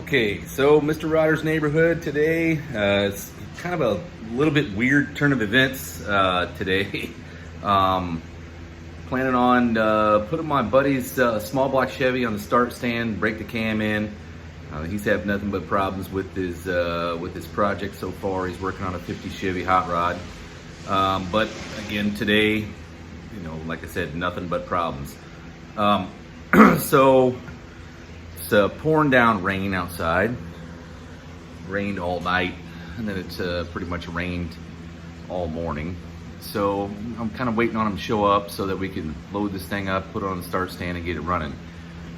Okay, so Mr. Rodder's neighborhood today, it's kind of a little bit weird turn of events today. Planning on putting my buddy's small block Chevy on the start stand, break the cam in. He's had nothing but problems with his project so far. He's working on a 50 Chevy hot rod. But again, today, you know, like I said, nothing but problems. So it's pouring down rain outside. Rained all night, and then it's pretty much rained all morning. So I'm kind of waiting on him to show up so that we can load this thing up, put it on the start stand, and get it running.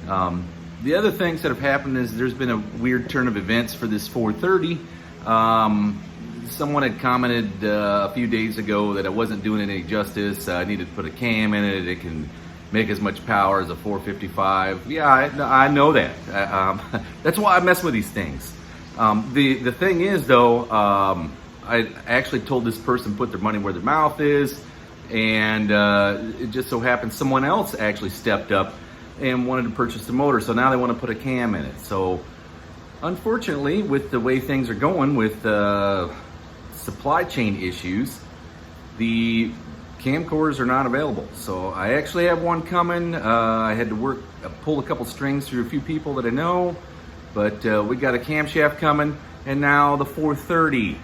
The other things that have happened is there's been a weird turn of events for this 430. Someone had commented a few days ago that I wasn't doing it any justice. I needed to put a cam in it. It can make as much power as a 455. Yeah, I know that. That's why I mess with these things. The thing is, though, I actually told this person put their money where their mouth is, and it just so happened someone else actually stepped up and wanted to purchase the motor, so now they want to put a cam in it. So unfortunately, with the way things are going with supply chain issues, the camcorders are not available. So I actually have one coming. I had to pull a couple strings through a few people that I know, but we got a camshaft coming, and now the 430,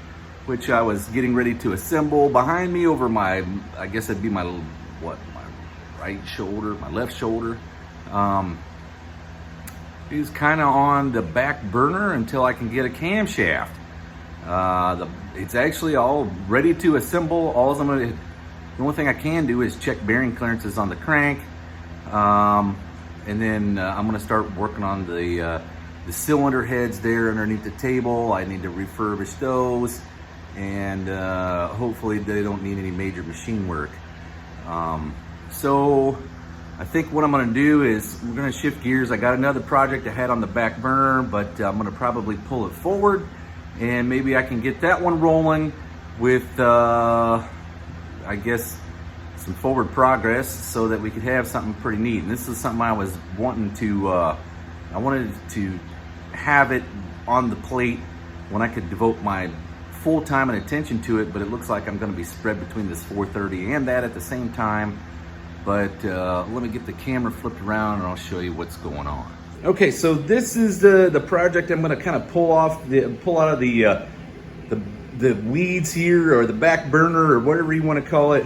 which I was getting ready to assemble behind me over my, I guess it'd be my right shoulder, my left shoulder, is kind of on the back burner until I can get a camshaft. It's actually all ready to assemble. The only thing I can do is check bearing clearances on the crank, and then I'm gonna start working on the cylinder heads there underneath the table. I need to refurbish those, and hopefully they don't need any major machine work. So I think what I'm gonna do is we're gonna shift gears. I got another project I had on the back burner, but I'm gonna probably pull it forward, and maybe I can get that one rolling with I guess some forward progress, so that we could have something pretty neat. And this is something I was wanting to, I wanted to have it on the plate when I could devote my full time and attention to it, but it looks like I'm gonna be spread between this 430 and that at the same time. But let me get the camera flipped around and I'll show you what's going on. Okay, so this is the project I'm gonna kind of pull out of the weeds here, or the back burner, or whatever you want to call it.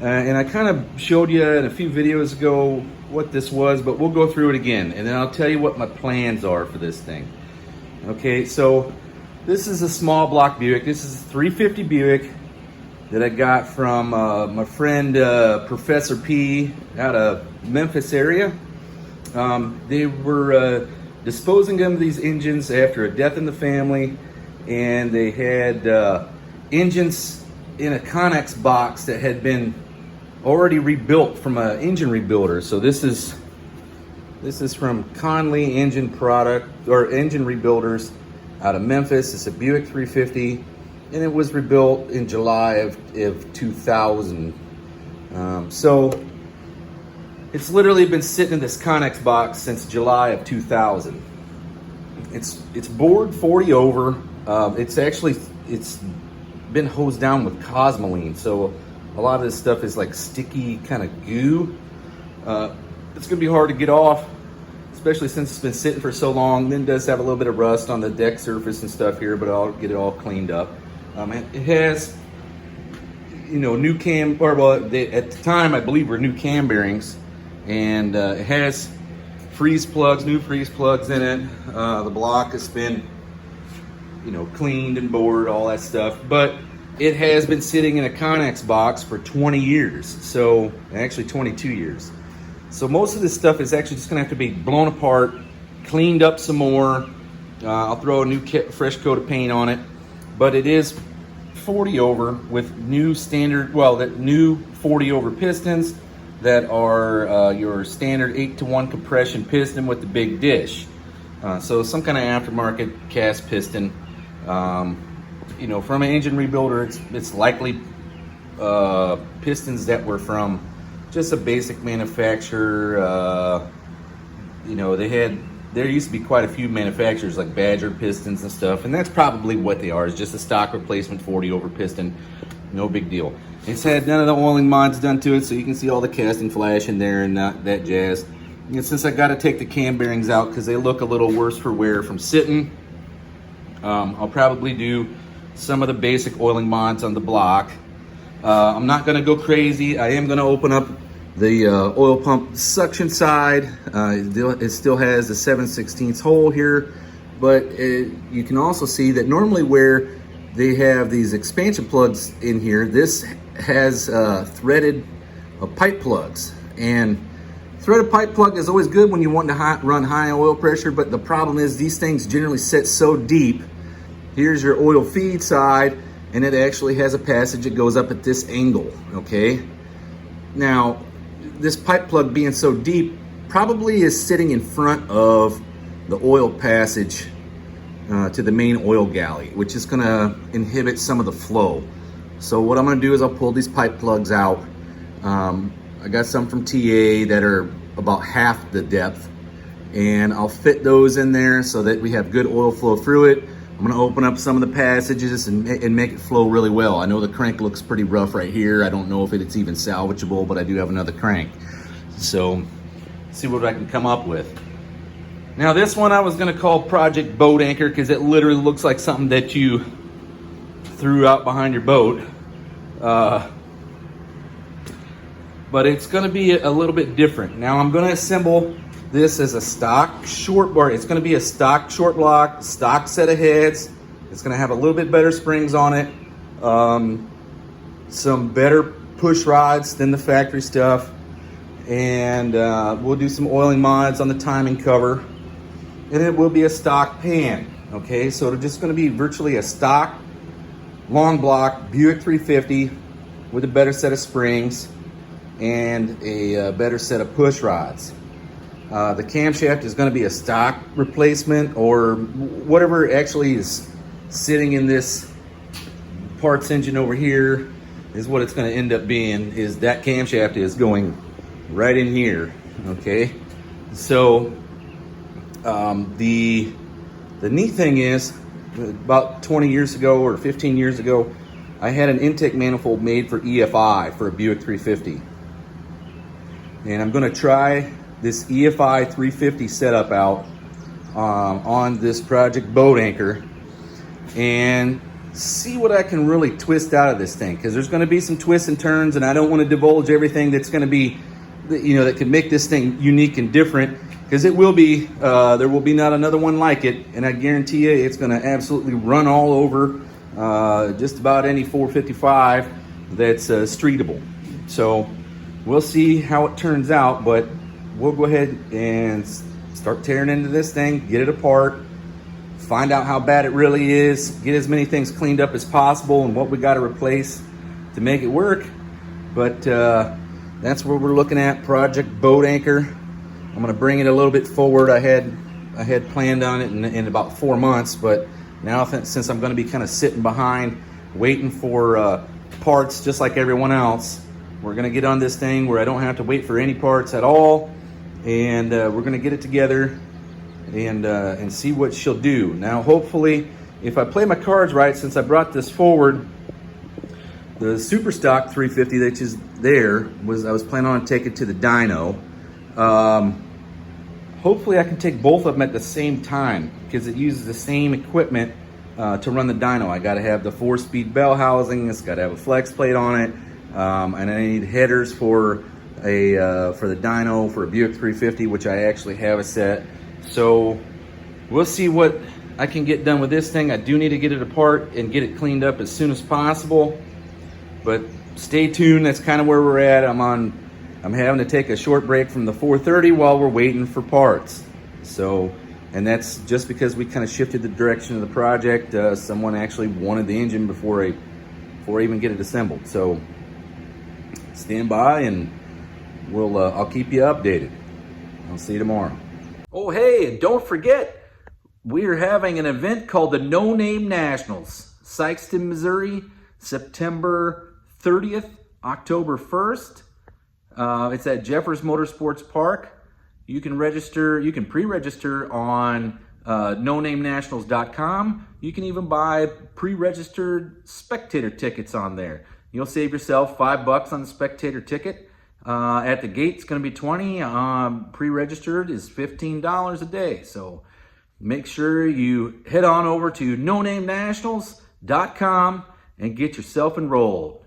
And I kind of showed you in a few videos ago what this was, but we'll go through it again, and then I'll tell you what my plans are for this thing. Okay, so this is a small block Buick. This is a 350 Buick that I got from my friend Professor P out of Memphis area. They were disposing of these engines after a death in the family, and they had engines in a Connex box that had been already rebuilt from an engine rebuilder. So this is from Conley Engine Rebuilders out of Memphis. It's a Buick 350, and it was rebuilt in July of 2000. So it's literally been sitting in this Connex box since July of 2000. It's bored 40 over. It's been hosed down with Cosmoline, so a lot of this stuff is like sticky kind of goo. It's gonna be hard to get off, especially since it's been sitting for so long. Then it does have a little bit of rust on the deck surface and stuff here, but I'll get it all cleaned up. It has, you know, new cam, or well, at the time I believe were new cam bearings, and it has new freeze plugs in it. The block has been, you know, cleaned and bored, all that stuff, but it has been sitting in a Connex box for 20 years. So actually 22 years. So most of this stuff is actually just gonna have to be blown apart, cleaned up some more. I'll throw a new fresh coat of paint on it, but it is 40 over with new new 40 over pistons that are your standard 8-to-1 compression piston with the big dish. So some kind of aftermarket cast piston. You know, from an engine rebuilder, it's likely pistons that were from just a basic manufacturer. You know, they had there used to be quite a few manufacturers like Badger pistons and stuff, and that's probably what they are. It's just a stock replacement 40 over piston, no big deal. It's had none of the oiling mods done to it, so you can see all the casting flash in there and that jazz. And since I got to take the cam bearings out because they look a little worse for wear from sitting, I'll probably do some of the basic oiling mods on the block. I'm not going to go crazy. I am going to open up the oil pump suction side. It still has the 7/16 hole here, but you can also see that normally where they have these expansion plugs in here, this has threaded pipe plugs. And threaded pipe plug is always good when you want to run high oil pressure, but the problem is these things generally sit so deep. Here's your oil feed side, and it actually has a passage that goes up at this angle, okay? Now, this pipe plug being so deep probably is sitting in front of the oil passage to the main oil galley, which is gonna inhibit some of the flow. So what I'm gonna do is I'll pull these pipe plugs out. I got some from TA that are about half the depth, and I'll fit those in there so that we have good oil flow through it. I'm gonna open up some of the passages and make it flow really well. I know the crank looks pretty rough right here. I don't know if it's even salvageable, but I do have another crank. So, see what I can come up with. Now this one I was gonna call Project Boat Anchor because it literally looks like something that you threw out behind your boat. But it's gonna be a little bit different. Now I'm gonna assemble this as a stock short bar. It's gonna be a stock short block, stock set of heads. It's gonna have a little bit better springs on it. Some better push rods than the factory stuff. And we'll do some oiling mods on the timing cover. And it will be a stock pan, okay? So it's just gonna be virtually a stock long block Buick 350 with a better set of springs and a better set of push rods. The camshaft is going to be a stock replacement, or whatever actually is sitting in this parts engine over here is what it's going to end up being. Is that camshaft is going right in here, okay? So the neat thing is, about 20 years ago or 15 years ago, I had an intake manifold made for EFI for a Buick 350, and I'm going to try this EFI 350 setup out on this Project Boat Anchor and see what I can really twist out of this thing, because there's going to be some twists and turns, and I don't want to divulge everything that's going to be, you know, that can make this thing unique and different, because it will be, there will be not another one like it, and I guarantee you it's going to absolutely run all over just about any 455 that's streetable. So we'll see how it turns out, but we'll go ahead and start tearing into this thing, get it apart, find out how bad it really is, get as many things cleaned up as possible and what we got to replace to make it work. But that's what we're looking at, Project Boat Anchor. I'm going to bring it a little bit forward. I had planned on it in about 4 months, but now since I'm going to be kind of sitting behind, waiting for parts just like everyone else, we're going to get on this thing where I don't have to wait for any parts at all. And we're going to get it together and see what she'll do. Now, hopefully, if I play my cards right, since I brought this forward, the super stock 350 that is there I was planning on taking to the dyno. Hopefully, I can take both of them at the same time because it uses the same equipment to run the dyno. I got to have the 4-speed bell housing. It's got to have a flex plate on it, and I need headers for the dyno for a Buick 350, which I actually have a set. So we'll see what I can get done with this thing. I do need to get it apart and get it cleaned up as soon as possible, but stay tuned. That's kind of where we're at. I'm having to take a short break from the 430 while we're waiting for parts. So, and that's just because we kind of shifted the direction of the project. Someone actually wanted the engine before I even get it assembled. So stand by and I'll keep you updated. I'll see you tomorrow. Oh, hey, and don't forget, we're having an event called the No Name Nationals, Sykeston, Missouri, September 30th, October 1st. It's at Jeffers Motorsports Park. You can register, you can pre-register on nonamenationals.com. You can even buy pre-registered spectator tickets on there. You'll save yourself $5 on the spectator ticket. At the gate, it's going to be $20. Pre-registered is $15 a day. So make sure you head on over to nonamenationals.com and get yourself enrolled.